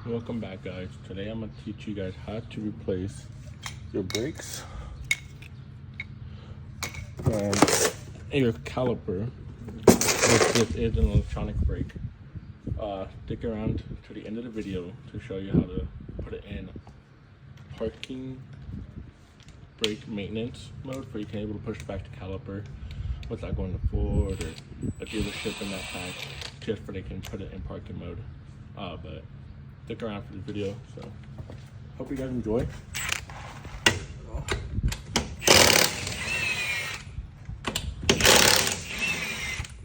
Welcome back, guys. Today I'm going to teach you guys how to replace your brakes and your caliper. This is an electronic brake. Stick around to the end of the video to show you how to put it in parking brake maintenance mode, so you can able to push back the caliper without going to Ford or a dealership in that pack, just so they can put it in parking mode. But stick around for the video, so hope you guys enjoy.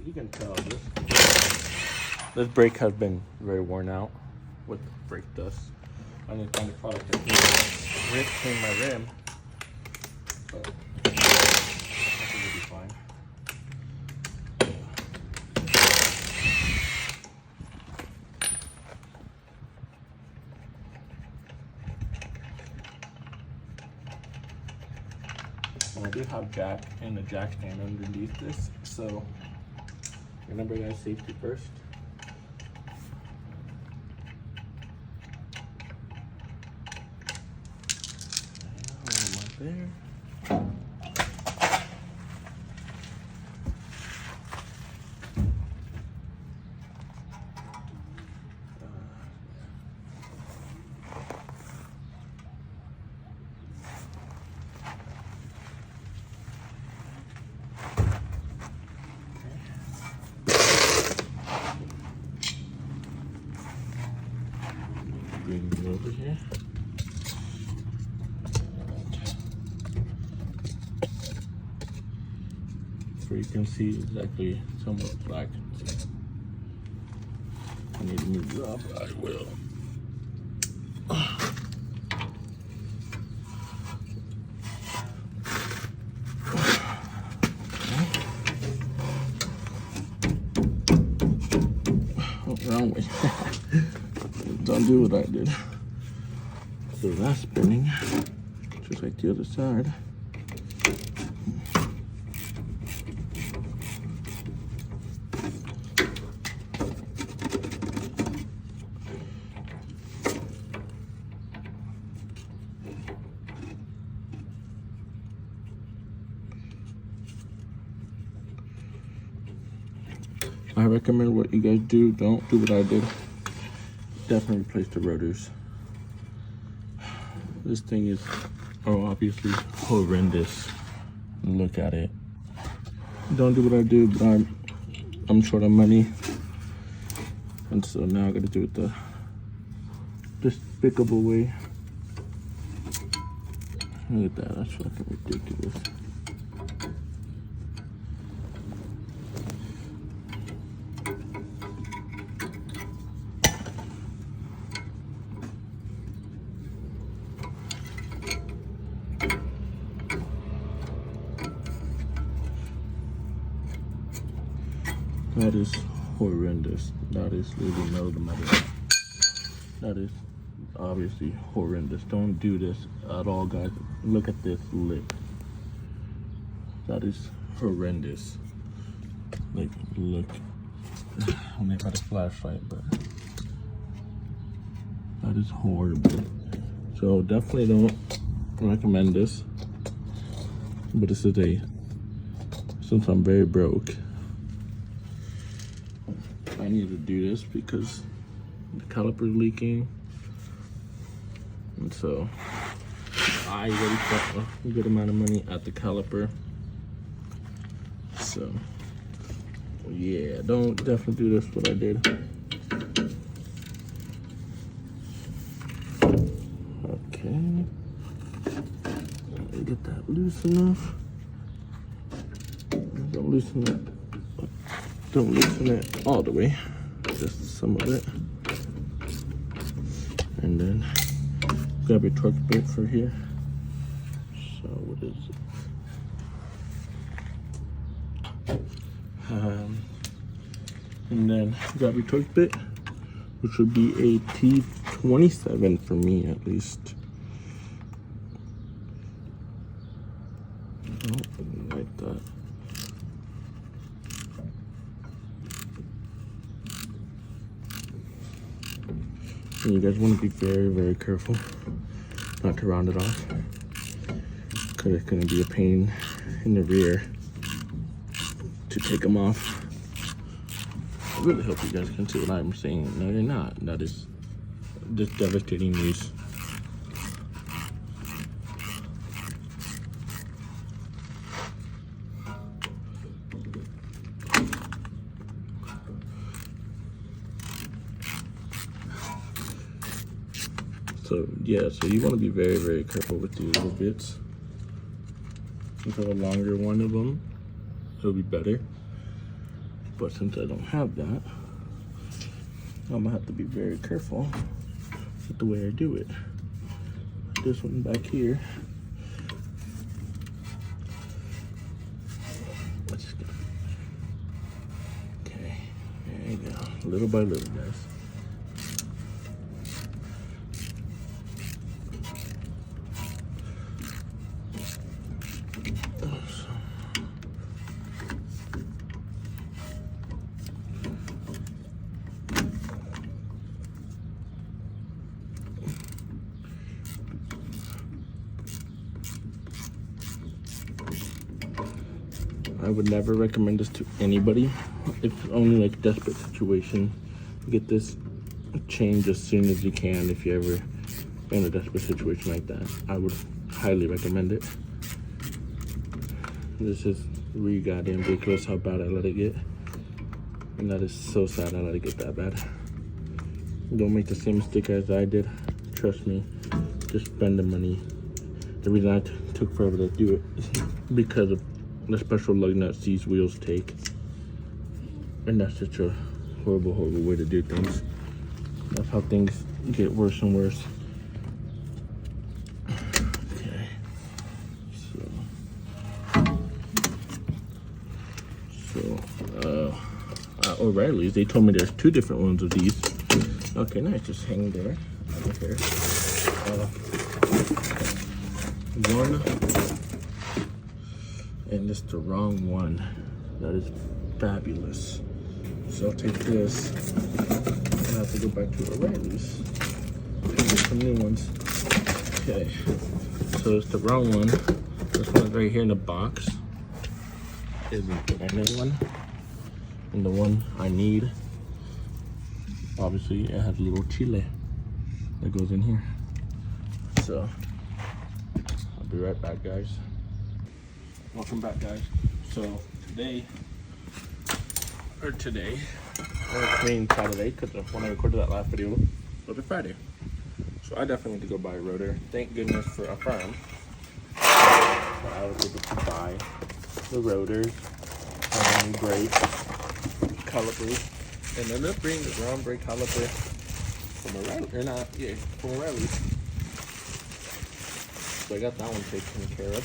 You can tell this brake has been very worn out with brake dust. I need to find a product that can clean my rim, but I think it'll be fine. And I do have jack and the jack stand underneath this, so remember, guys, safety first. There. Bring it over here. So you can see exactly somewhat black. I need to move it up, I will. Oh, wrong way. Don't do what I did. So that's spinning, just like the other side. I recommend what you guys do. Don't do what I did. Definitely replace the rotors. This thing is, obviously horrendous. Look at it. Don't do what I do, but I'm short on money, and so now I got to do it the despicable way. Look at that. That's fucking ridiculous. That is horrendous. That is literally no the matter. That is obviously horrendous. Don't do this at all, guys. Look at this lip. That is horrendous. Like, look. I may have had a flashlight, but that is horrible. So definitely don't recommend this. But this is since I'm very broke, I need to do this because the caliper is leaking, and so I already spent a good amount of money at the caliper. So yeah, don't definitely do this what I did. Okay, get that loose enough. Don't loosen it. Don't loosen it all the way, just some of it. And then grab your torque bit for here. So what is it? And then grab your torque bit, which would be a T27 for me at least. Oh, like that. And you guys want to be very, very careful not to round it off, because it's going to be a pain in the rear to take them off. I really hope you guys can see what I'm saying. No, you're not. That is just devastating news. So yeah, so you want to be very, very careful with these little bits. If you have a longer one of them, it'll be better. But since I don't have that, I'm gonna have to be very careful with the way I do it. This one back here. Okay, there you go. Little by little, guys. I would never recommend this to anybody. It's only like desperate situation. Get this change as soon as you can if you ever in a desperate situation like that. I would highly recommend it. This is really goddamn ridiculous how bad I let it get. And that is so sad I let it get that bad. Don't make the same mistake as I did. Trust me, just spend the money. The reason I took forever to do it is because of the special lug nuts these wheels take. And that's such a horrible, horrible way to do things. That's how things get worse and worse. Okay. So O'Reilly's, they told me there's 2 different ones of these. Okay, nice, just hang there. Over here. One, and it's the wrong one. That is fabulous. So I'll take this and I have to go back to O'Reilly's and get some new ones. Okay, so it's the wrong one. This one right here in the box is the brand new one. And the one I need, obviously it has a little chile that goes in here. So I'll be right back, guys. Welcome back, guys. So today, or Saturday, because when I recorded that last video, was a Friday. So I definitely need to go buy a rotor. Thank goodness for a firm. I was able to buy the rotors, brakes, calipers, and I ended up bringing the round brake caliper from O'Reilly. So I got that one taken care of.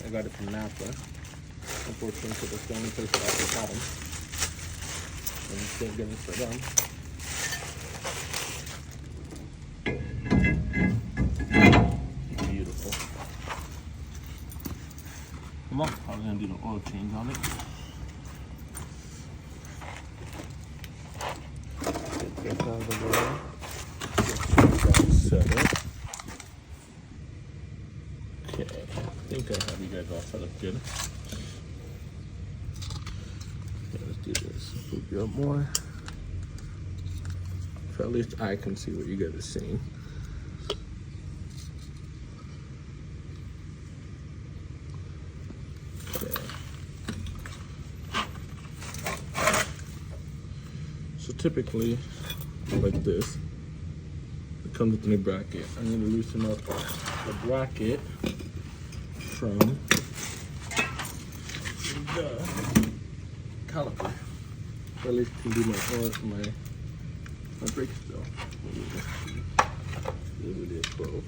I got it from Napa. Unfortunately, because that's the only place that I can have them. And thank goodness for them. Beautiful. Come on, I was gonna do the oil change on it. Get this out of the way. Set it. Okay, I think I have you guys all set up good. Okay, let's do this. Move you up more. So at least I can see what you guys are seeing. Okay. So typically, like this, it comes with a new bracket. I need to loosen up the bracket from the caliper. So at least can do my brake still. It is 12.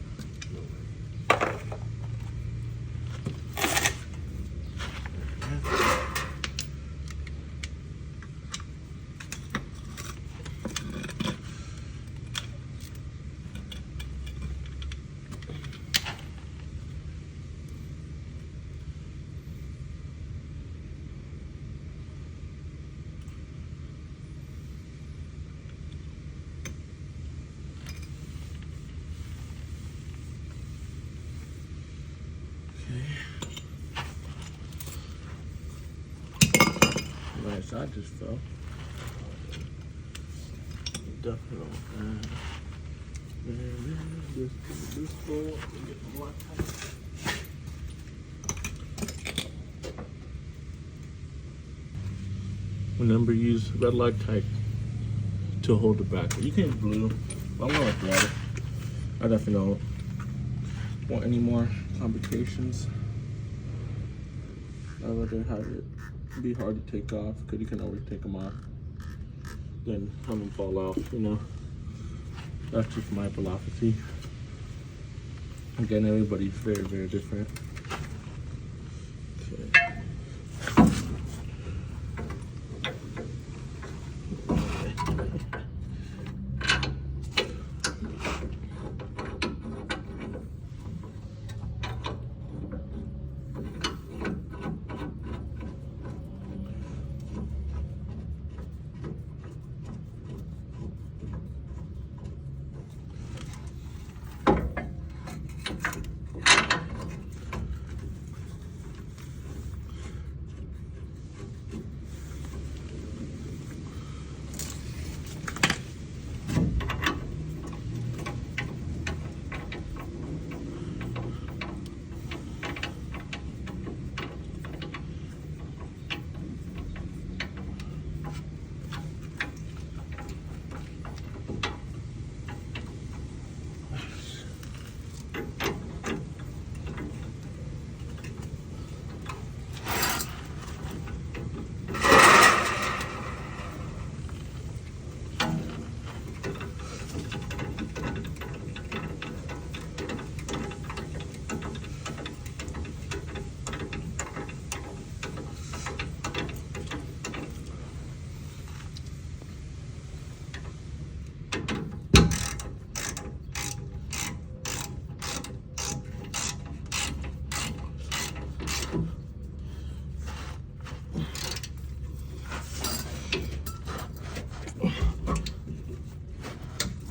that just fell. Definitely. This bowl. Get the black type. Remember, use red Loctite to hold it back. You can use blue, but I'm gonna like red. I definitely don't want any more complications. I'd rather have it be hard to take off, because you can always take them off than have them fall off, you know. That's just my philosophy. Again, everybody's very, very different. Okay.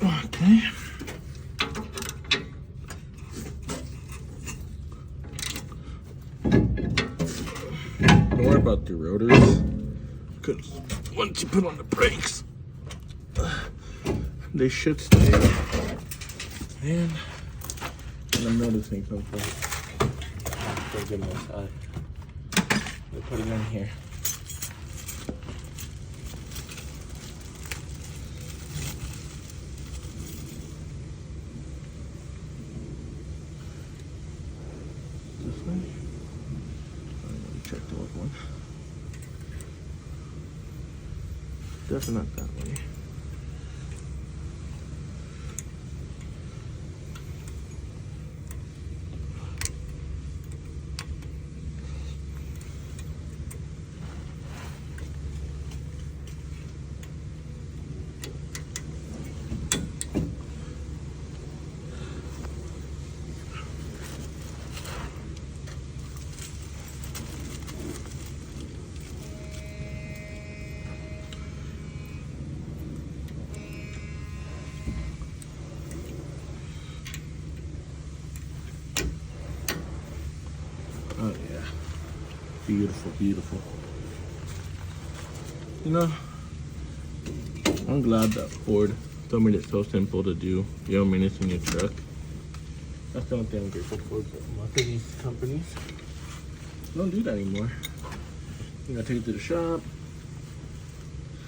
Okay. Don't worry about the rotors, because once you put on the brakes, they should stay. And I'm noticing something. Oh goodness, I put it in here. This way. Let me check the other one. Definitely not that way. Oh yeah, beautiful, beautiful. You know, I'm glad that Ford told me it's so simple to do 0 minutes in your truck. That's the only thing I'm grateful for. But most of these companies don't do that anymore. You gotta take it to the shop.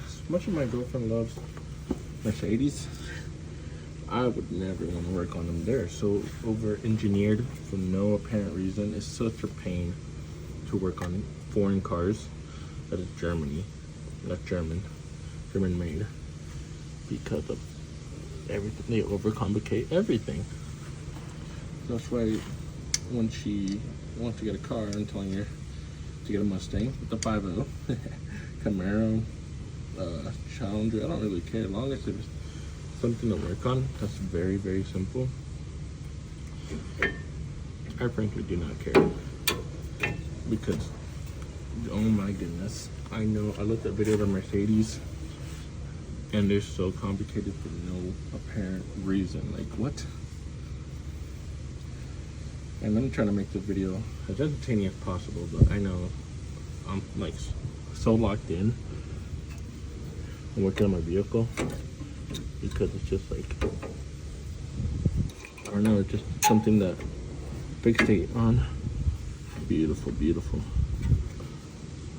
As much as my girlfriend loves Mercedes, I would never want to work on them. They're so over-engineered for no apparent reason. It's such a pain to work on foreign cars that is German made, because of everything. They overcomplicate everything. That's why when she wants to get a car, I'm telling her to get a Mustang with the 5.0, Camaro, Challenger. I don't really care, as long as it's something to work on that's very, very simple. I frankly do not care, because oh my goodness, I know I looked at videos of Mercedes and they're so complicated for no apparent reason. Like, what? And I'm trying to make this video as entertaining as possible, but I know I'm like so locked in. I'm working on my vehicle because it's just like, I don't know, it's just something that fixate on. Beautiful, beautiful.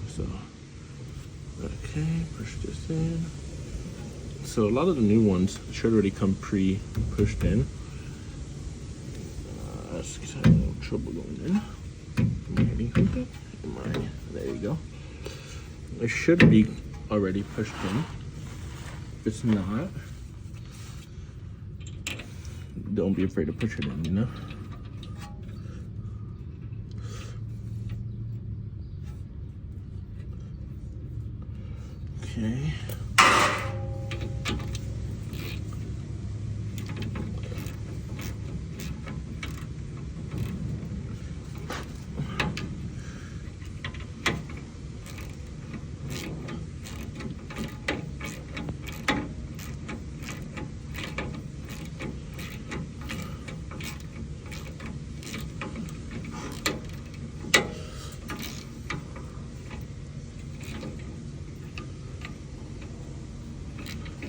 So, okay, push this in. So a lot of the new ones should already come pre-pushed in. That's having trouble going in. Am I hitting something? There you go. It should be already pushed in. If it's not, don't be afraid to push it in, you know? Okay.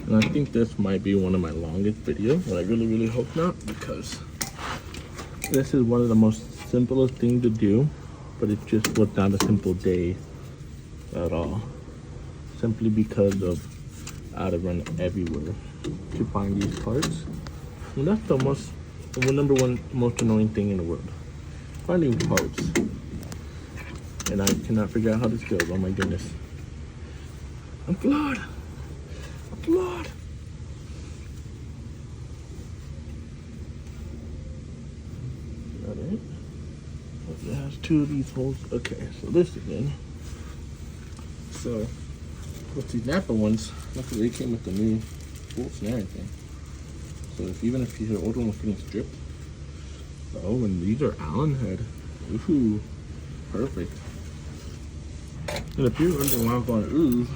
And I think this might be one of my longest videos, and I really hope not, because this is one of the most simplest things to do, but it just was not a simple day at all. Simply because of I had to run everywhere to find these parts. And that's the number one most annoying thing in the world. Finding parts. And I cannot figure out how this goes. Oh my goodness. I'm flawed. Blood. Got it. It has two of these holes. Okay, so this again. So with these Napa ones, luckily they came with the new bolts and everything. So even if your old one was getting stripped. Oh, and these are Allen head. Ooh, perfect. And if you're wondering why I'm going ooh,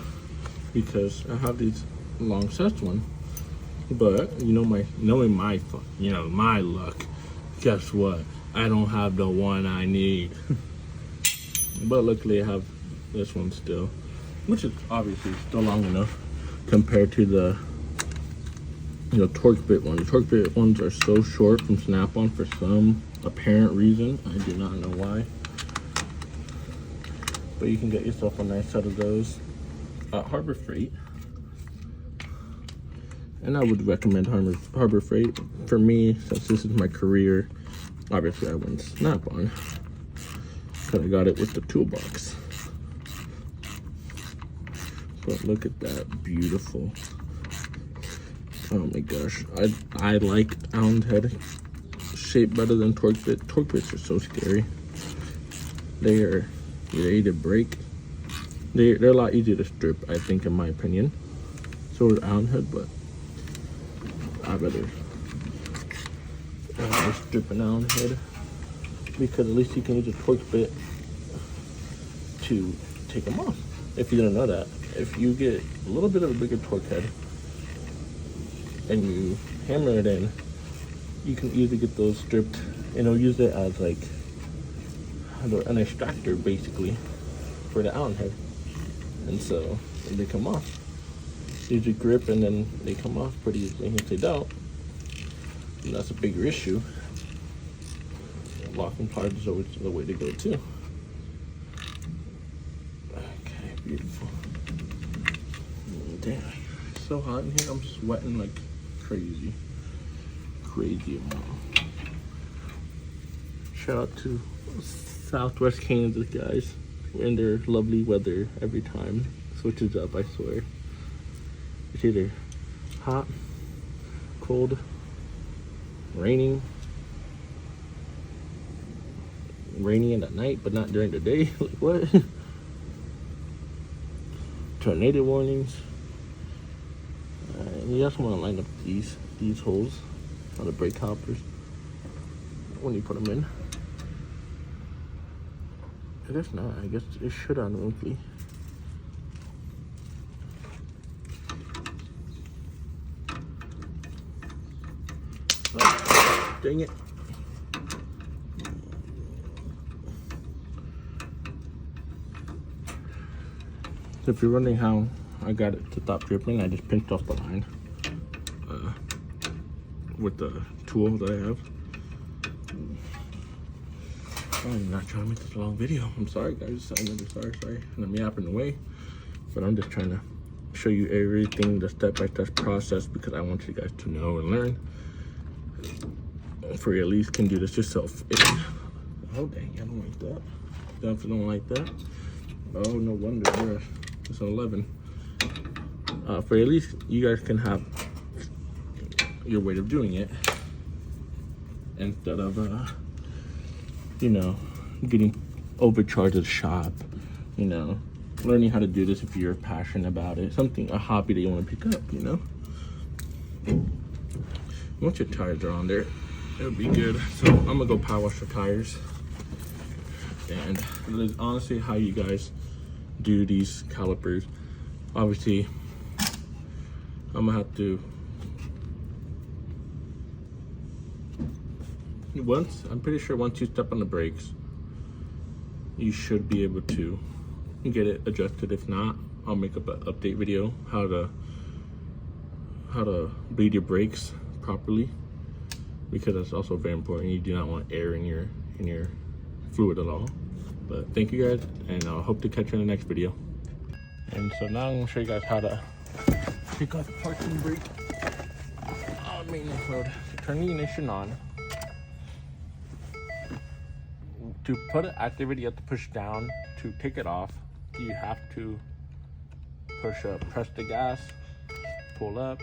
because I have these long set one, but knowing my luck, guess what, I don't have the one I need. But luckily I have this one still, which is obviously still long enough compared to the torque bit ones. The torque bit ones are so short from Snap-on for some apparent reason. I do not know why, but you can get yourself a nice set of those at Harbor Freight. And I would recommend Harbor Freight. For me, since this is my career, obviously I went Snap-on. Because I got it with the toolbox. But look at that, beautiful. Oh my gosh, I like Allen head shape better than torque bit. Torque bits are so scary. They're ready to break. They're a lot easier to strip, I think, in my opinion. So is Allen head, but I better strip an Allen head, because at least you can use a torque bit to take them off. If you didn't know that, if you get a little bit of a bigger torque head and you hammer it in, you can easily get those stripped, and it'll use it as like an extractor basically for the Allen head. And so they come off. Use a grip and then they come off pretty easily. If they don't, and that's a bigger issue, locking parts is always the way to go too. Okay, beautiful. Damn, it's so hot in here. I'm sweating like crazy amount. Shout out to Southwest Kansas guys. We're in their lovely weather every time. Switches up, I swear. It's either hot, cold, raining in the night, but not during the day. Like what? Tornado warnings. You just want to line up these holes on the brake calipers when you put them in. I guess not. I guess it should automatically. Oh, dang it. So if you're wondering how I got it to stop dripping, I just pinched off the line with the tool that I have. I'm not trying to make this a long video. I'm sorry, guys. I'm really sorry. I'm yapping away, but I'm just trying to show you everything, the step-by-step process, because I want you guys to know and learn. For you at least can do this yourself. Oh dang, I don't like that. Definitely don't like that. Oh, no wonder. It's an 11. For at least you guys can have your way of doing it instead of you know, getting overcharged at the shop. You know, learning how to do this if you're passionate about it, a hobby that you want to pick up. You know, once your tires are on there, it'll be good. So I'm gonna go power wash the tires, and that is honestly how you guys do these calipers. Obviously, I'm gonna have to I'm pretty sure once you step on the brakes, you should be able to get it adjusted. If not, I'll make up an update video how to bleed your brakes properly, because that's also very important. You do not want air in your fluid at all. But thank you guys, and I'll hope to catch you in the next video. And so now I'm gonna show you guys how to take off the parking brake on maintenance mode. So turn the ignition on. To put it activity, you have to push down. To take it off, you have to push up, press the gas, pull up,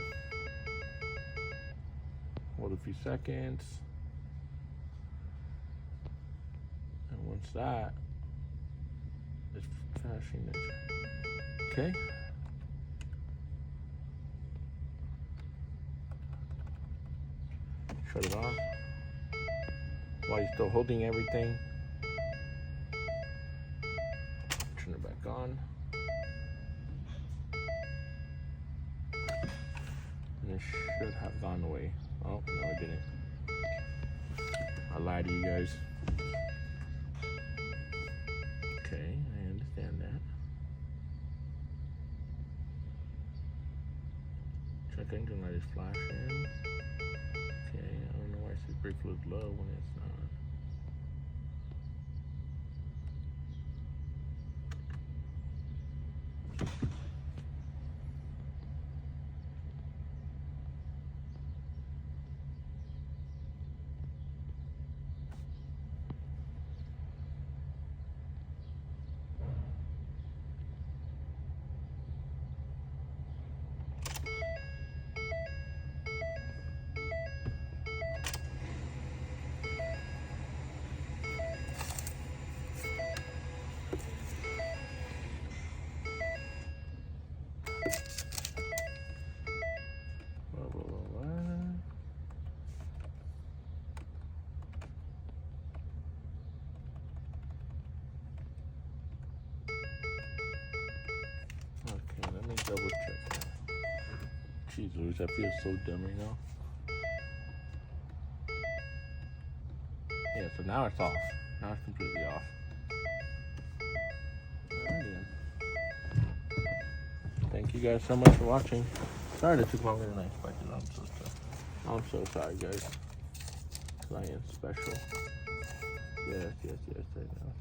hold a few seconds, and once that is flashing it, okay. Shut it off while you're still holding everything. Turn it back on. And it should have gone away. Oh, no, it didn't. I lied to you guys. Okay, I understand that. Check engine light is flashing. Okay, I don't know why it says brake fluid low when it's not. Double check. Jeez Louise, I feel so dumb right now. Yeah, so now it's off. Now it's completely off. Alright then. Thank you guys so much for watching. Sorry that took longer than I expected. I'm so sorry, guys. 'Cause I am special. Yes, I know.